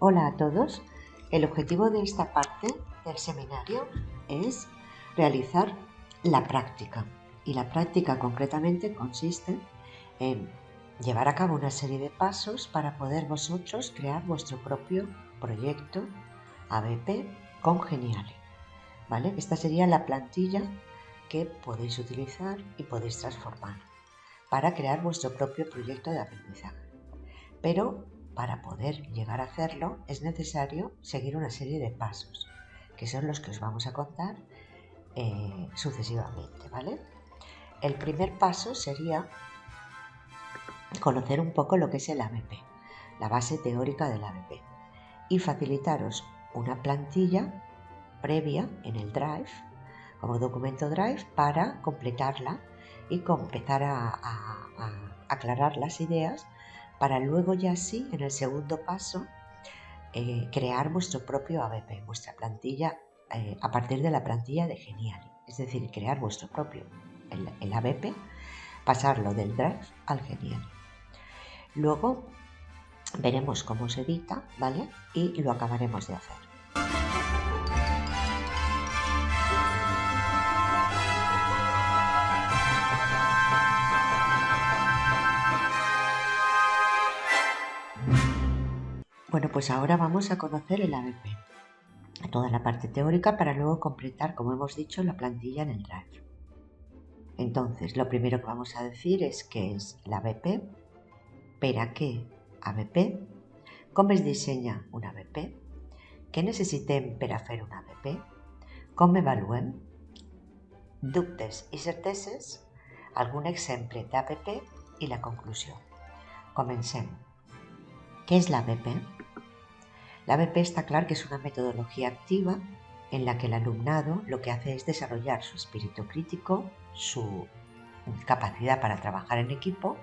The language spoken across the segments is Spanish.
Hola a todos. El objetivo de esta parte del seminario es realizar la práctica. Y la práctica concretamente consiste en llevar a cabo una serie de pasos para poder vosotros crear vuestro propio proyecto ABP con Geniali. ¿Vale? Esta sería la plantilla que podéis utilizar y podéis transformar para crear vuestro propio proyecto de aprendizaje. Pero para poder llegar a hacerlo es necesario seguir una serie de pasos, que son los que os vamos a contar sucesivamente, ¿vale? El primer paso sería conocer un poco lo que es el ABP, la base teórica del ABP, y facilitaros una plantilla previa en el Drive, como documento Drive, para completarla y empezar a aclarar las ideas para luego ya sí, en el segundo paso, crear vuestro propio ABP, vuestra plantilla, a partir de la plantilla de Geniali. Es decir, crear vuestro propio, el ABP, pasarlo del Drive al Geniali. Luego veremos cómo se edita, ¿vale? Y lo acabaremos de hacer. Bueno, pues ahora vamos a conocer el ABP, toda la parte teórica, para luego completar, como hemos dicho, la plantilla en el Drive. Entonces, lo primero que vamos a decir es qué es l'ABP, per a què ABP, com es dissenya un ABP, què necessitem per a fer un ABP, com avaluem, dubtes i certeses, algun exemple d'ABP i la conclusió. Comencem. ¿Qué es la ABP? La ABP está claro que es una metodología activa en la que el alumnado lo que hace es desarrollar su espíritu crítico, su capacidad para trabajar en equipo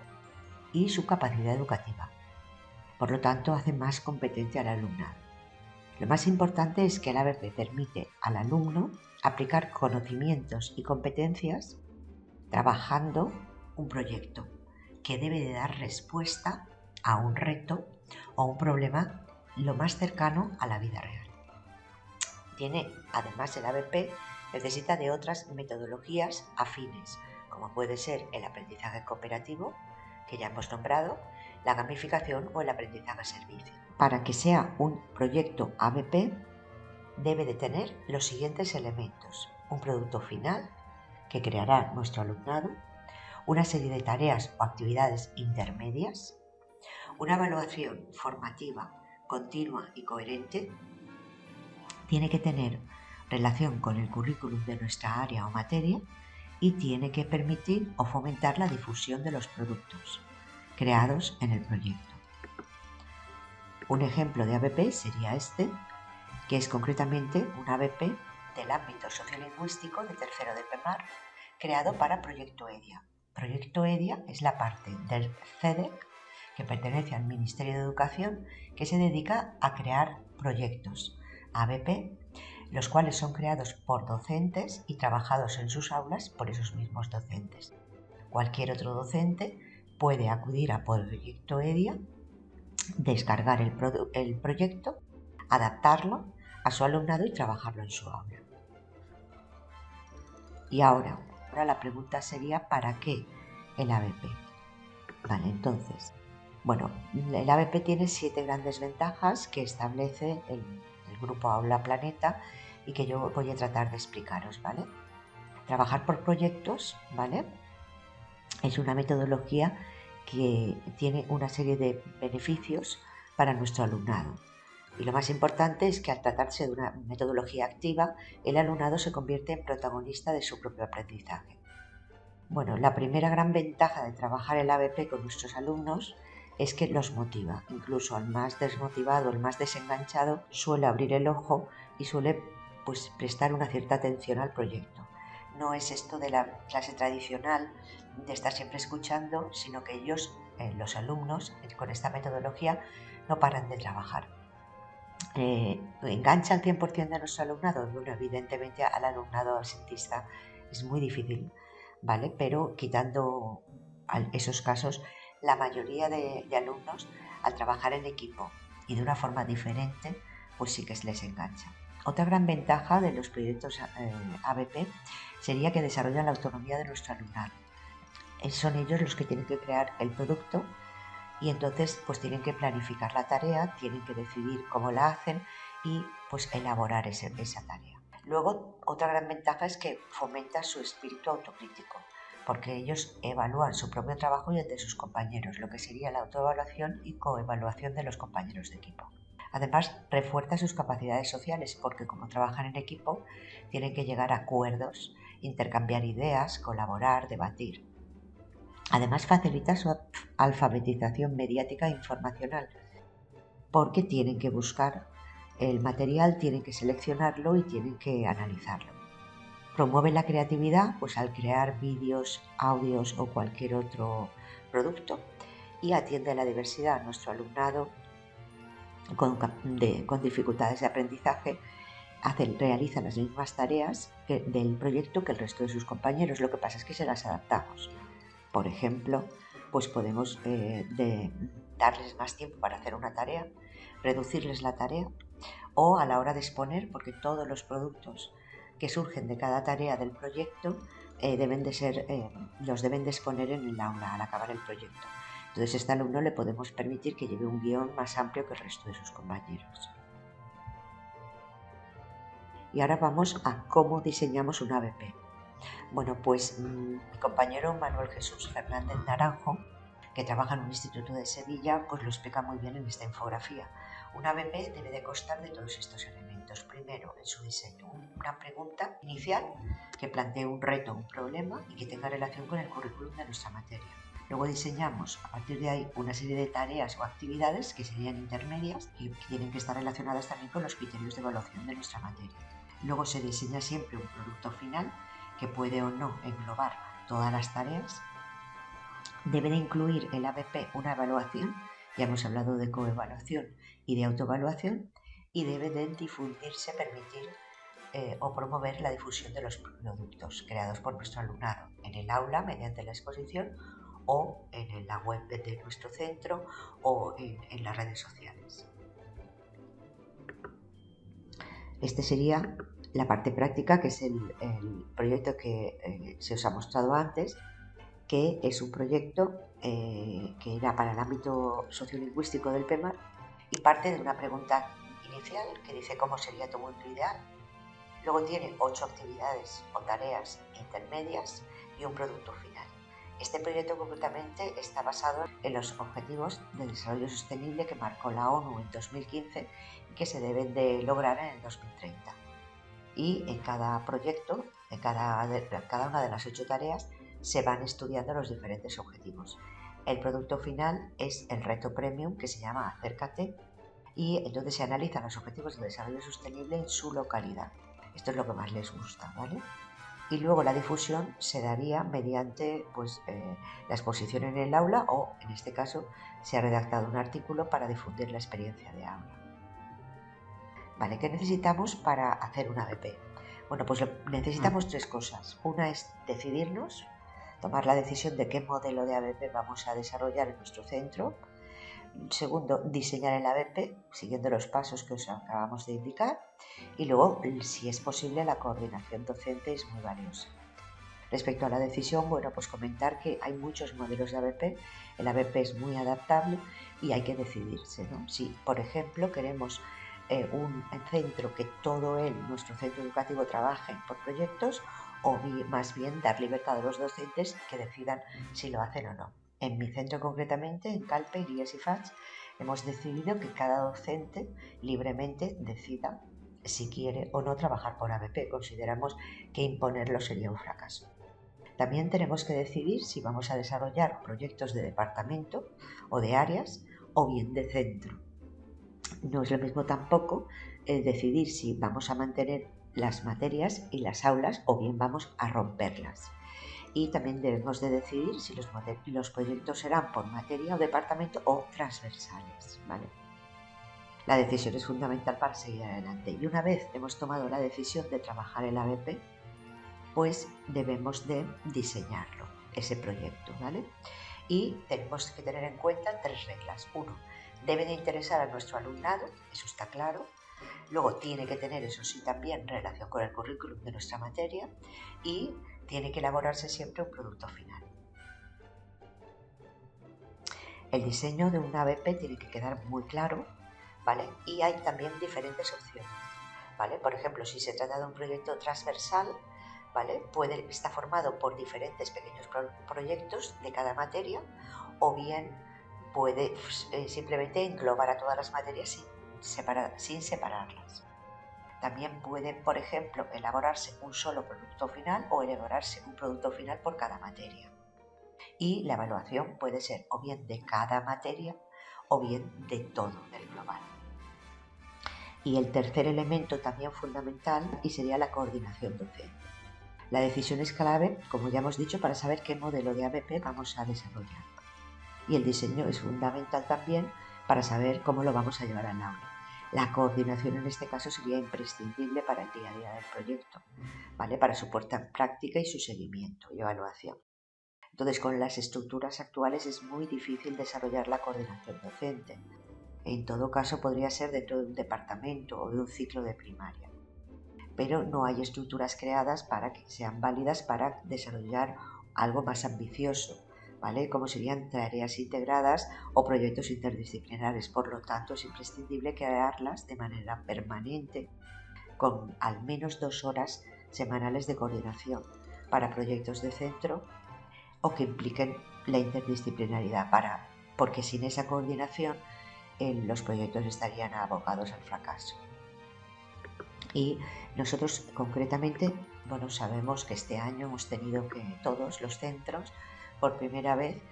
y su capacidad educativa. Por lo tanto, hace más competente al alumnado. Lo más importante es que el ABP permite al alumno aplicar conocimientos y competencias trabajando un proyecto que debe de dar respuesta a un reto o un problema lo más cercano a la vida real. Además, el ABP necesita de otras metodologías afines, como puede ser el aprendizaje cooperativo, que ya hemos nombrado, la gamificación o el aprendizaje a servicio. Para que sea un proyecto ABP, debe de tener los siguientes elementos: un producto final que creará nuestro alumnado, una serie de tareas o actividades intermedias, una evaluación formativa continua y coherente, tiene que tener relación con el currículum de nuestra área o materia y tiene que permitir o fomentar la difusión de los productos creados en el proyecto. Un ejemplo de ABP sería este, que es concretamente un ABP del ámbito sociolingüístico de tercero de PEMAR, creado para Proyecto EDIA. Proyecto EDIA es la parte del CEDEC que pertenece al Ministerio de Educación, que se dedica a crear proyectos ABP, los cuales son creados por docentes y trabajados en sus aulas por esos mismos docentes. Cualquier otro docente puede acudir a Proyecto EDIA, descargar el proyecto, adaptarlo a su alumnado y trabajarlo en su aula. Y ahora la pregunta sería: ¿para qué el ABP? Vale, entonces, bueno, el ABP tiene 7 grandes ventajas que establece el grupo Aula Planeta y que yo voy a tratar de explicaros, ¿vale? Trabajar por proyectos, ¿vale? Es una metodología que tiene una serie de beneficios para nuestro alumnado. Y lo más importante es que al tratarse de una metodología activa, el alumnado se convierte en protagonista de su propio aprendizaje. Bueno, la primera gran ventaja de trabajar el ABP con nuestros alumnos es que los motiva. Incluso al más desmotivado, el más desenganchado, suele abrir el ojo y suele prestar una cierta atención al proyecto. No es esto de la clase tradicional de estar siempre escuchando, sino que ellos, los alumnos, con esta metodología no paran de trabajar. ¿Engancha al 100% de nuestro alumnado? Bueno, evidentemente al alumnado absentista es muy difícil, ¿vale? Pero quitando esos casos, la mayoría de alumnos, al trabajar en equipo y de una forma diferente, pues sí que les engancha. Otra gran ventaja de los proyectos ABP sería que desarrollan la autonomía de nuestro alumnado. Son ellos los que tienen que crear el producto y entonces pues tienen que planificar la tarea, tienen que decidir cómo la hacen y pues elaborar esa tarea. Luego, otra gran ventaja es que fomenta su espíritu autocrítico, porque ellos evalúan su propio trabajo y el de sus compañeros, lo que sería la autoevaluación y coevaluación de los compañeros de equipo. Además, refuerza sus capacidades sociales porque como trabajan en equipo, tienen que llegar a acuerdos, intercambiar ideas, colaborar, debatir. Además, facilita su alfabetización mediática e informacional porque tienen que buscar el material, tienen que seleccionarlo y tienen que analizarlo. Promueve la creatividad pues al crear vídeos, audios o cualquier otro producto y atiende a la diversidad. Nuestro alumnado con dificultades de aprendizaje realiza las mismas tareas del proyecto que el resto de sus compañeros, lo que pasa es que se las adaptamos. Por ejemplo, pues podemos darles más tiempo para hacer una tarea, reducirles la tarea o a la hora de exponer, porque todos los productos que surgen de cada tarea del proyecto los deben de exponer en el aula al acabar el proyecto. Entonces a este alumno le podemos permitir que lleve un guión más amplio que el resto de sus compañeros. Y ahora vamos a cómo diseñamos un ABP. Bueno, pues mi compañero Manuel Jesús Fernández Naranjo, que trabaja en un instituto de Sevilla, pues lo explica muy bien en esta infografía. Un ABP debe de constar de todos estos elementos. Primero, en su diseño, una pregunta inicial que plantee un reto o un problema y que tenga relación con el currículum de nuestra materia. Luego diseñamos a partir de ahí una serie de tareas o actividades que serían intermedias y que tienen que estar relacionadas también con los criterios de evaluación de nuestra materia. Luego se diseña siempre un producto final que puede o no englobar todas las tareas. Debe de incluir el ABP una evaluación, ya hemos hablado de coevaluación y de autoevaluación, y debe de difundirse, permitir o promover la difusión de los productos creados por nuestro alumnado en el aula mediante la exposición o en la web de nuestro centro o en las redes sociales. Este sería la parte práctica, que es el proyecto que se os ha mostrado antes, que es un proyecto que era para el ámbito sociolingüístico del PEMAR y parte de una pregunta inicial que dice cómo sería tu mundo ideal. Luego tiene 8 actividades o tareas intermedias y un producto final. Este proyecto concretamente está basado en los Objetivos de Desarrollo Sostenible que marcó la ONU en 2015 y que se deben de lograr en el 2030. Y en cada proyecto, en cada una de las 8 tareas, se van estudiando los diferentes objetivos. El producto final es el reto premium que se llama Acércate y entonces se analizan los objetivos de desarrollo sostenible en su localidad. Esto es lo que más les gusta, ¿vale? Y luego la difusión se daría mediante la exposición en el aula o, en este caso, se ha redactado un artículo para difundir la experiencia de aula. Vale, ¿qué necesitamos para hacer un ABP? Bueno, pues necesitamos 3 cosas. Una es decidirnos, tomar la decisión de qué modelo de ABP vamos a desarrollar en nuestro centro. Segundo, diseñar el ABP siguiendo los pasos que os acabamos de indicar. Y luego, si es posible, la coordinación docente es muy valiosa. Respecto a la decisión, bueno, pues comentar que hay muchos modelos de ABP. El ABP es muy adaptable y hay que decidirse, ¿no? Si, por ejemplo, queremos un centro que nuestro centro educativo, trabaje por proyectos, o más bien dar libertad a los docentes que decidan si lo hacen o no. En mi centro concretamente, en Calpe, Guías y FACH, hemos decidido que cada docente libremente decida si quiere o no trabajar por ABP. Consideramos que imponerlo sería un fracaso. También tenemos que decidir si vamos a desarrollar proyectos de departamento o de áreas o bien de centro. No es lo mismo tampoco decidir si vamos a mantener las materias y las aulas o bien vamos a romperlas. Y también debemos de decidir si los proyectos serán por materia o departamento o transversales, ¿vale? La decisión es fundamental para seguir adelante. Y una vez hemos tomado la decisión de trabajar el ABP, pues debemos de diseñarlo, ese proyecto, ¿vale? Y tenemos que tener en cuenta 3 reglas. 1. Debe de interesar a nuestro alumnado, eso está claro. Luego tiene que tener, eso sí, también relación con el currículum de nuestra materia y tiene que elaborarse siempre un producto final. El diseño de una ABP tiene que quedar muy claro, ¿vale? Y hay también diferentes opciones, ¿vale? Por ejemplo, si se trata de un proyecto transversal, ¿vale? Está formado por diferentes pequeños proyectos de cada materia, o bien puede simplemente englobar a todas las materias sin separarlas. También puede, por ejemplo, elaborarse un solo producto final o elaborarse un producto final por cada materia. Y la evaluación puede ser o bien de cada materia o bien de todo el global. Y el tercer elemento también fundamental y sería la coordinación docente. La decisión es clave, como ya hemos dicho, para saber qué modelo de ABP vamos a desarrollar. Y el diseño es fundamental también para saber cómo lo vamos a llevar al aula. La coordinación en este caso sería imprescindible para el día a día del proyecto, ¿vale? Para su puesta en práctica y su seguimiento y evaluación. Entonces, con las estructuras actuales es muy difícil desarrollar la coordinación docente. En todo caso, podría ser dentro de un departamento o de un ciclo de primaria. Pero no hay estructuras creadas para que sean válidas para desarrollar algo más ambicioso, ¿vale? Como serían tareas integradas o proyectos interdisciplinares. Por lo tanto, es imprescindible crearlas de manera permanente con al menos 2 horas semanales de coordinación para proyectos de centro o que impliquen la interdisciplinaridad, porque sin esa coordinación los proyectos estarían abocados al fracaso. Y nosotros concretamente, sabemos que este año hemos tenido que todos los centros, por primera vez,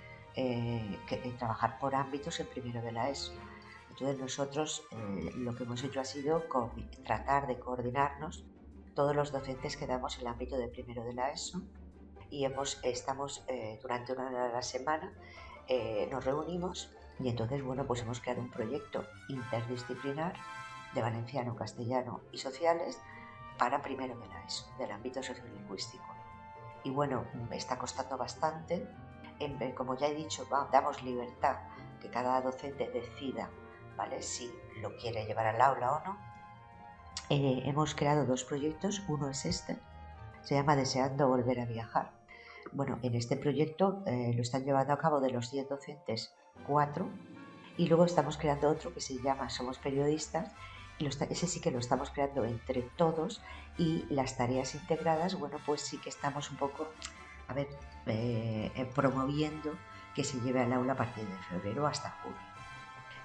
trabajar por ámbitos en primero de la ESO. Entonces nosotros lo que hemos hecho ha sido tratar de coordinarnos todos los docentes que damos el ámbito de primero de la ESO y estamos durante una hora a la semana, nos reunimos y entonces pues hemos creado un proyecto interdisciplinar de valenciano, castellano y sociales para primero de la ESO, del ámbito sociolingüístico. Y está costando bastante. Como ya he dicho, damos libertad que cada docente decida, ¿vale?, si lo quiere llevar al aula o no. Hemos creado 2 proyectos, uno es este, se llama Deseando volver a viajar. En este proyecto lo están llevando a cabo de los 10 docentes 4 y luego estamos creando otro que se llama Somos Periodistas y ese sí que lo estamos creando entre todos y las tareas integradas, pues sí que estamos un poco, promoviendo que se lleve al aula a partir de febrero hasta julio.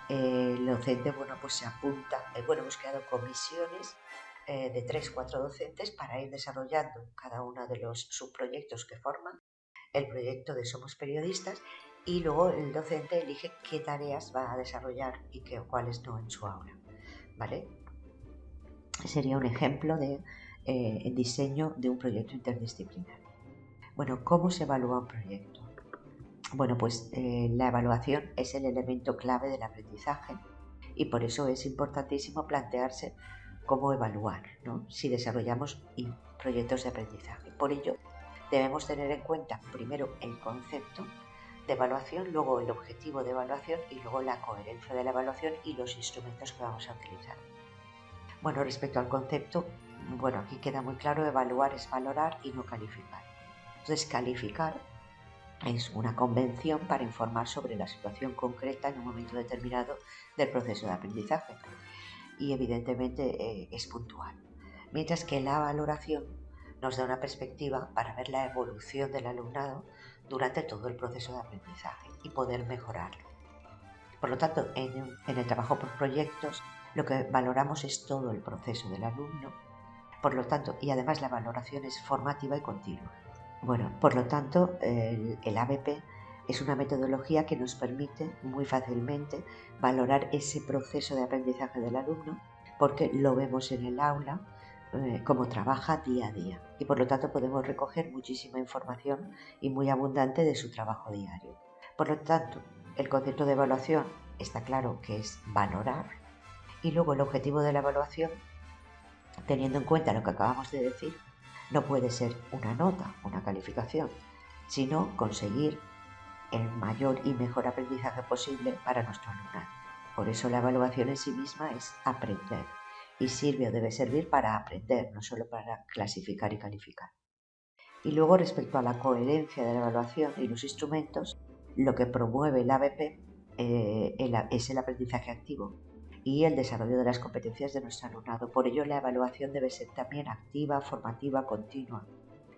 El docente, pues se apunta, hemos creado comisiones de 3-4 docentes para ir desarrollando cada uno de los subproyectos que forman el proyecto de Somos Periodistas y luego el docente elige qué tareas va a desarrollar y cuáles no en su aula, ¿vale? Sería un ejemplo de diseño de un proyecto interdisciplinar. ¿Cómo se evalúa un proyecto? La evaluación es el elemento clave del aprendizaje y por eso es importantísimo plantearse cómo evaluar, ¿no?, si desarrollamos proyectos de aprendizaje. Por ello, debemos tener en cuenta primero el concepto de evaluación, luego el objetivo de evaluación y luego la coherencia de la evaluación y los instrumentos que vamos a utilizar. Respecto al concepto, aquí queda muy claro, evaluar es valorar y no calificar. Entonces, calificar es una convención para informar sobre la situación concreta en un momento determinado del proceso de aprendizaje y evidentemente es puntual. Mientras que la valoración nos da una perspectiva para ver la evolución del alumnado durante todo el proceso de aprendizaje y poder mejorarlo. Por lo tanto, en el trabajo por proyectos, lo que valoramos es todo el proceso del alumno, por lo tanto, y además la valoración es formativa y continua. Por lo tanto, el ABP es una metodología que nos permite muy fácilmente valorar ese proceso de aprendizaje del alumno porque lo vemos en el aula, cómo trabaja día a día y por lo tanto podemos recoger muchísima información y muy abundante de su trabajo diario. Por lo tanto, el concepto de evaluación está claro que es valorar y luego el objetivo de la evaluación, teniendo en cuenta lo que acabamos de decir, no puede ser una nota, una calificación, sino conseguir el mayor y mejor aprendizaje posible para nuestro alumnado. Por eso la evaluación en sí misma es aprender y sirve o debe servir para aprender, no solo para clasificar y calificar. Y luego, respecto a la coherencia de la evaluación y los instrumentos, lo que promueve el ABP es el aprendizaje activo y el desarrollo de las competencias de nuestro alumnado. Por ello, la evaluación debe ser también activa, formativa, continua.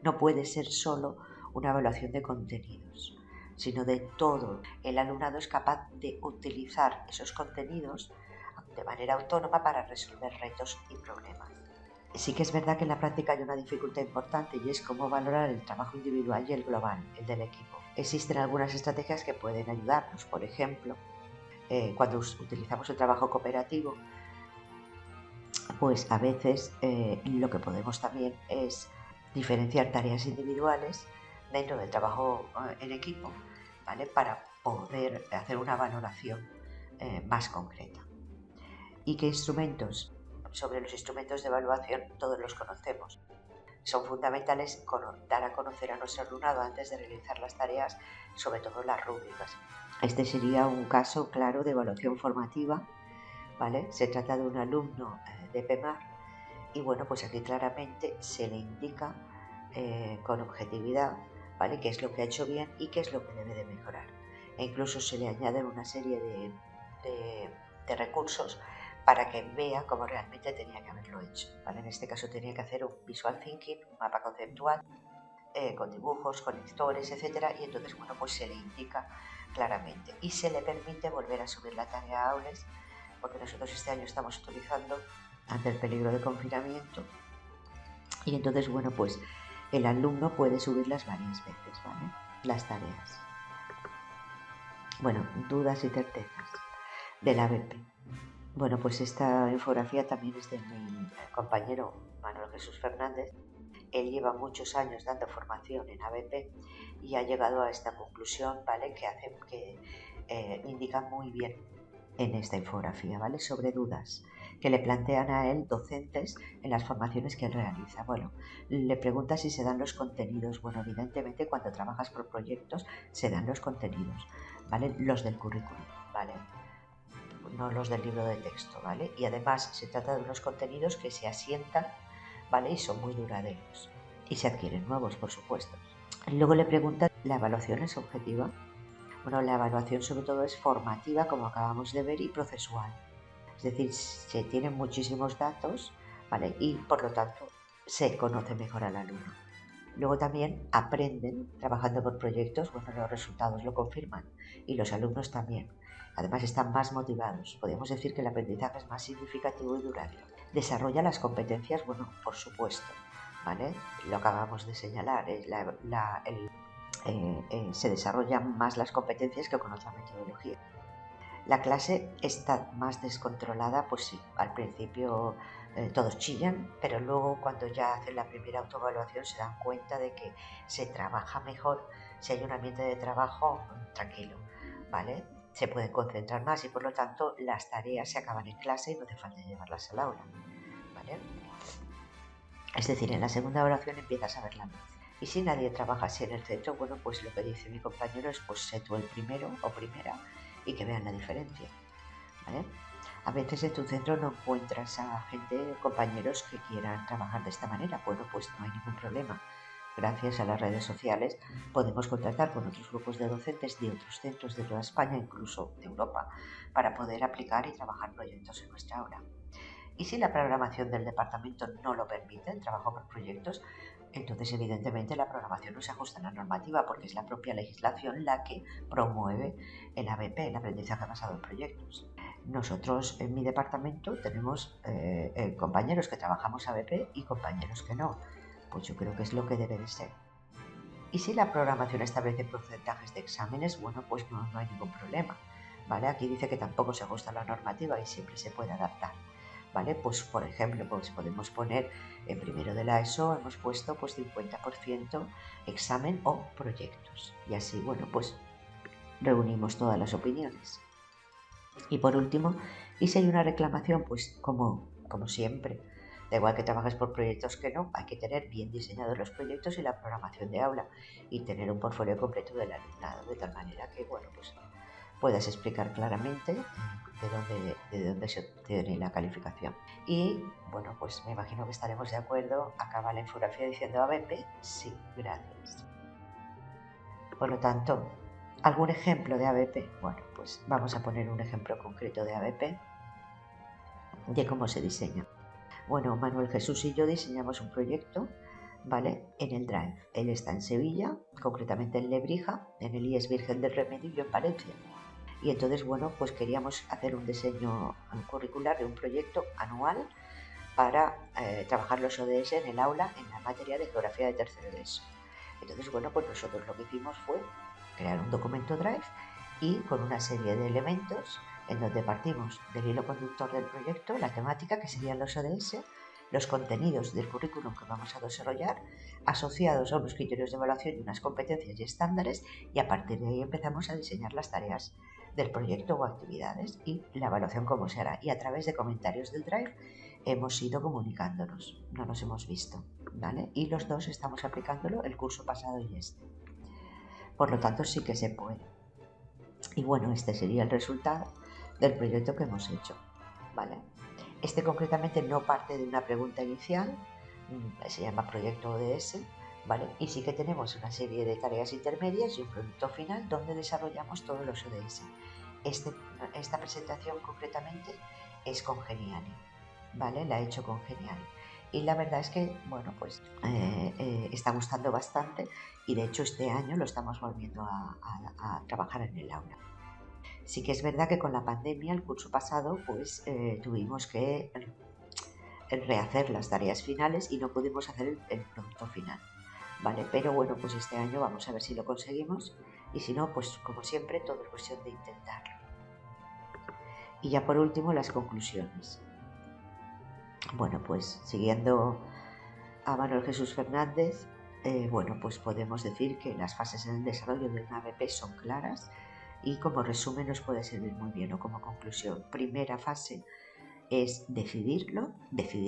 No puede ser solo una evaluación de contenidos, sino de todo. El alumnado es capaz de utilizar esos contenidos de manera autónoma para resolver retos y problemas. Sí que es verdad que en la práctica hay una dificultad importante y es cómo valorar el trabajo individual y el global, el del equipo. Existen algunas estrategias que pueden ayudarnos. Por ejemplo, cuando utilizamos el trabajo cooperativo, pues a veces lo que podemos también es diferenciar tareas individuales dentro del trabajo en equipo, ¿vale? Para poder hacer una valoración más concreta. ¿Y qué instrumentos? Sobre los instrumentos de evaluación todos los conocemos. Son fundamentales dar a conocer a nuestro alumnado antes de realizar las tareas, sobre todo las rúbricas. Este sería un caso claro de evaluación formativa, ¿vale? Se trata de un alumno de PEMAR y bueno, pues aquí claramente se le indica con objetividad, ¿vale? Qué es lo que ha hecho bien y qué es lo que debe de mejorar. E incluso se le añaden una serie de recursos para que vea cómo realmente tenía que haberlo hecho, ¿vale? En este caso tenía que hacer un visual thinking, un mapa conceptual, con dibujos, con lectores, etcétera, y entonces, bueno, pues se le indica claramente y se le permite volver a subir la tarea a aulas, porque nosotros este año estamos utilizando ante el peligro de confinamiento y entonces, bueno, pues el alumno puede subirlas varias veces, ¿vale? Las tareas. Bueno, dudas y certezas del ABP. Bueno, pues esta infografía también es de mi compañero Manuel Jesús Fernández. Él lleva muchos años dando formación en ABP y ha llegado a esta conclusión, ¿vale? Que indica muy bien en esta infografía, ¿vale? Sobre dudas que le plantean a él docentes en las formaciones que él realiza. Bueno, le pregunta si se dan los contenidos. Bueno, evidentemente cuando trabajas por proyectos se dan los contenidos, ¿vale? Los del currículum, ¿vale? No los del libro de texto, ¿vale? Y además se trata de unos contenidos que se asientan, ¿vale? Y son muy duraderos. Y se adquieren nuevos, por supuesto. Luego le pregunta, ¿la evaluación es objetiva? Bueno, la evaluación sobre todo es formativa, como acabamos de ver, y procesual. Es decir, se tienen muchísimos datos, ¿vale? Y por lo tanto se conoce mejor al alumno. Luego también aprenden trabajando por proyectos, bueno, los resultados lo confirman y los alumnos también. Además están más motivados. Podemos decir que el aprendizaje es más significativo y duradero. Desarrolla las competencias, bueno, por supuesto, ¿vale? Lo acabamos de señalar, se desarrollan más las competencias que con otra metodología. La clase está más descontrolada, pues sí, al principio todos chillan, pero luego cuando ya hacen la primera autoevaluación se dan cuenta de que se trabaja mejor si hay un ambiente de trabajo tranquilo, ¿vale? Se pueden concentrar más y por lo tanto las tareas se acaban en clase y no hace falta llevarlas al aula, ¿vale? Es decir, en la segunda evaluación empiezas a ver la luz. Y si nadie trabaja así en el centro, bueno, pues lo que dice mi compañero es pues sé tú el primero o primera y que vean la diferencia, ¿vale? A veces en tu centro no encuentras a gente, compañeros que quieran trabajar de esta manera. Bueno, pues no hay ningún problema. Gracias a las redes sociales podemos contactar con otros grupos de docentes de otros centros de toda España, incluso de Europa, para poder aplicar y trabajar proyectos en nuestra aula. Y si la programación del departamento no lo permite, el trabajo por proyectos, entonces evidentemente la programación no se ajusta a la normativa porque es la propia legislación la que promueve el ABP, el aprendizaje basado en proyectos. Nosotros en mi departamento tenemos compañeros que trabajamos ABP y compañeros que no. Pues yo creo que es lo que debe de ser. Y si la programación establece porcentajes de exámenes, bueno, pues no hay ningún problema, ¿vale? Aquí dice que tampoco se ajusta a la normativa y siempre se puede adaptar, ¿vale? Pues por ejemplo, pues podemos poner en primero de la ESO, hemos puesto pues 50% examen o proyectos. Y así, bueno, pues reunimos todas las opiniones. Y por último, y si hay una reclamación, pues como siempre, da igual que trabajes por proyectos que no, hay que tener bien diseñados los proyectos y la programación de aula y tener un portfolio completo del alumnado, de tal manera que, bueno, pues puedas explicar claramente de dónde se obtiene la calificación. Y bueno, pues me imagino que estaremos de acuerdo. Acaba la infografía diciendo ABP, sí, gracias. Por lo tanto, ¿algún ejemplo de ABP? Bueno, pues vamos a poner un ejemplo concreto de ABP, de cómo se diseña. Bueno, Manuel Jesús y yo diseñamos un proyecto, ¿vale? En el Drive. Él está en Sevilla, concretamente en Lebrija, en el IES Virgen del Remedio, y yo en Valencia. Y entonces, bueno, pues queríamos hacer un diseño curricular de un proyecto anual para trabajar los ODS en el aula en la materia de geografía de tercero de ESO. Entonces, bueno, pues nosotros lo que hicimos fue crear un documento Drive y con una serie de elementos en donde partimos del hilo conductor del proyecto, la temática que serían los ODS, los contenidos del currículum que vamos a desarrollar, asociados a unos criterios de evaluación y unas competencias y estándares, y a partir de ahí empezamos a diseñar las tareas del proyecto o actividades y la evaluación cómo se hará. Y a través de comentarios del Drive hemos ido comunicándonos, no nos hemos visto, ¿vale? Y los dos estamos aplicándolo el curso pasado y este. Por lo tanto, sí que se puede. Y bueno, este sería el resultado del proyecto que hemos hecho, ¿vale? Este concretamente no parte de una pregunta inicial, se llama proyecto ODS, ¿vale? Y sí que tenemos una serie de tareas intermedias y un producto final donde desarrollamos todos los ODS. Esta presentación concretamente es con Geniali, ¿vale? La he hecho con Geniali. Y la verdad es que, bueno, pues está gustando bastante, y de hecho este año lo estamos volviendo a trabajar en el aula. Sí que es verdad que con la pandemia, el curso pasado, pues tuvimos que rehacer las tareas finales y no pudimos hacer el producto final, ¿vale? Pero bueno, pues este año vamos a ver si lo conseguimos, y si no, pues como siempre, todo es cuestión de intentarlo. Y ya por último, las conclusiones. Bueno, pues siguiendo a Manuel Jesús Fernández, bueno, pues podemos decir que las fases en el desarrollo de una ABP son claras, y como resumen nos puede servir muy bien, o como conclusión. Primera fase es decidir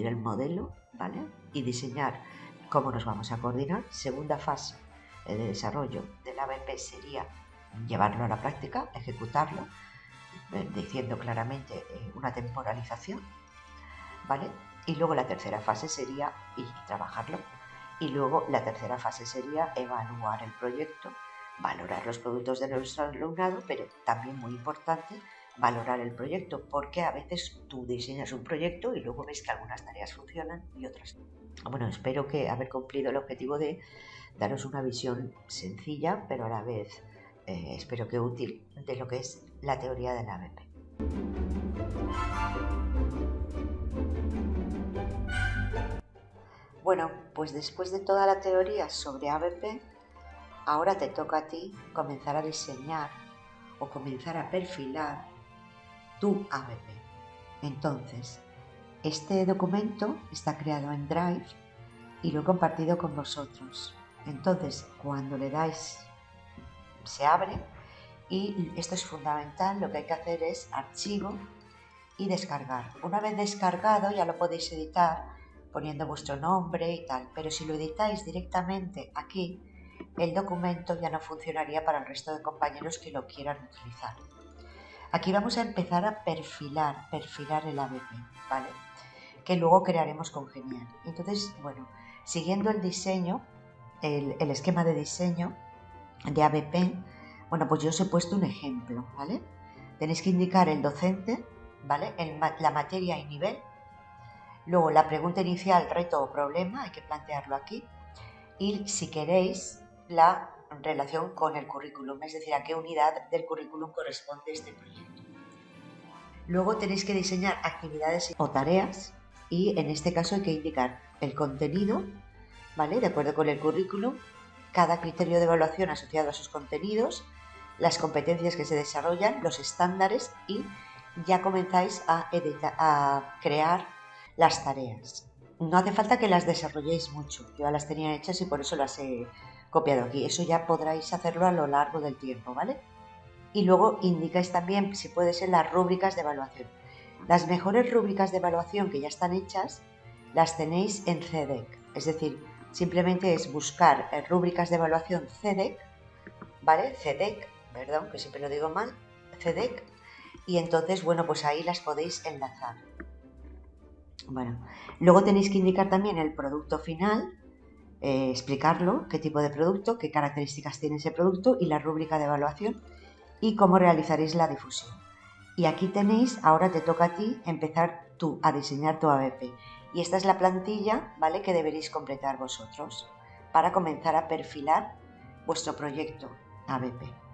el modelo, ¿vale? Y diseñar cómo nos vamos a coordinar. Segunda fase de desarrollo del ABP sería llevarlo a la práctica, ejecutarlo, diciendo claramente una temporalización, ¿vale? Y luego la tercera fase sería trabajarlo. Y luego la tercera fase sería evaluar el proyecto, valorar los productos de nuestro alumnado, pero también muy importante, valorar el proyecto, porque a veces tú diseñas un proyecto y luego ves que algunas tareas funcionan y otras no. Bueno, espero que haber cumplido el objetivo de daros una visión sencilla, pero a la vez espero que útil, de lo que es la teoría de la ABP. Bueno, pues después de toda la teoría sobre ABP, ahora te toca a ti comenzar a diseñar o comenzar a perfilar tu ABP. Entonces, este documento está creado en Drive y lo he compartido con vosotros. Entonces, cuando le dais, se abre, y esto es fundamental. Lo que hay que hacer es archivo y descargar. Una vez descargado ya lo podéis editar poniendo vuestro nombre y tal, pero si lo editáis directamente aquí, el documento ya no funcionaría para el resto de compañeros que lo quieran utilizar. Aquí vamos a empezar a perfilar el ABP, ¿vale? Que luego crearemos con Geniali. Entonces, bueno, siguiendo el diseño, el esquema de diseño de ABP, bueno, pues yo os he puesto un ejemplo, ¿vale? Tenéis que indicar el docente, ¿vale? La materia y nivel. Luego la pregunta inicial, reto o problema, hay que plantearlo aquí. Y si queréis, la relación con el currículum, es decir, a qué unidad del currículum corresponde este proyecto. Luego tenéis que diseñar actividades o tareas, y en este caso hay que indicar el contenido, ¿vale? De acuerdo con el currículum, cada criterio de evaluación asociado a sus contenidos, las competencias que se desarrollan, los estándares, y ya comenzáis a crear las tareas. No hace falta que las desarrolléis mucho, yo ya las tenía hechas y por eso las he copiado aquí. Eso ya podráis hacerlo a lo largo del tiempo, ¿vale? Y luego indicáis también, si puede ser, las rúbricas de evaluación. Las mejores rúbricas de evaluación que ya están hechas las tenéis en CEDEC. Es decir, simplemente es buscar rúbricas de evaluación CEDEC, ¿vale? CEDEC, perdón, que siempre lo digo mal, CEDEC, y entonces, bueno, pues ahí las podéis enlazar. Bueno, luego tenéis que indicar también el producto final, explicarlo, qué tipo de producto, qué características tiene ese producto y la rúbrica de evaluación y cómo realizaréis la difusión. Y aquí tenéis, ahora te toca a ti empezar tú a diseñar tu ABP. Y esta es la plantilla, ¿vale?, que deberéis completar vosotros para comenzar a perfilar vuestro proyecto ABP.